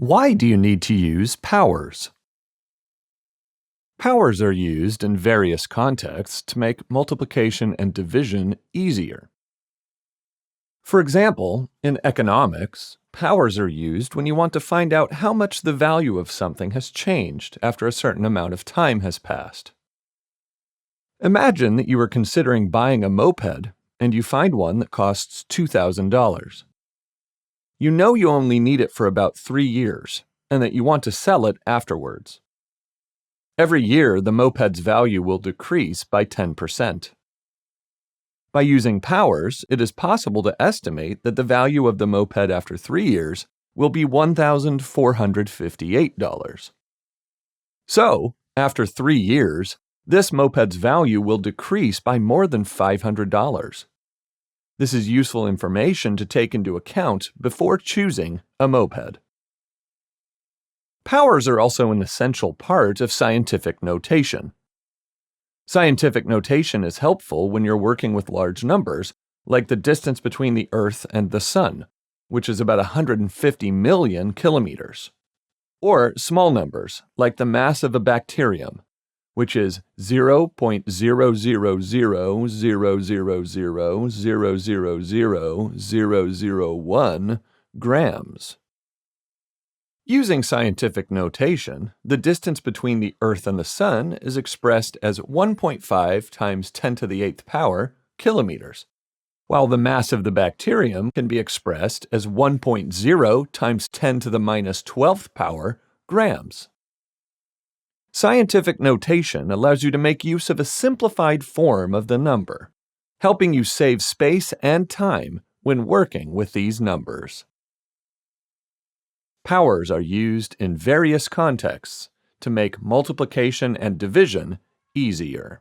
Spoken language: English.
Why do you need to use powers? Powers are used in various contexts to make multiplication and division easier. For example, in economics, powers are used when you want to find out how much the value of something has changed after a certain amount of time has passed. Imagine that you are considering buying a moped and you find one that costs $2,000. You know you only need it for about 3 years and that you want to sell it afterwards. Every year, the moped's value will decrease by 10%. By using powers, it is possible to estimate that the value of the moped after 3 years will be $1,458. So, after 3 years, this moped's value will decrease by more than $500. This is useful information to take into account before choosing a moped. Powers are also an essential part of scientific notation. Scientific notation is helpful when you're working with large numbers, like the distance between the Earth and the Sun, which is about 150 million kilometers. Or small numbers, like the mass of a bacterium, which is 0.0000000000001 grams. Using scientific notation, the distance between the Earth and the Sun is expressed as 1.5 times 10 to the 8th power kilometers, while the mass of the bacterium can be expressed as 1.0 times 10 to the minus 12th power grams. Scientific notation allows you to make use of a simplified form of the number, helping you save space and time when working with these numbers. Powers are used in various contexts to make multiplication and division easier.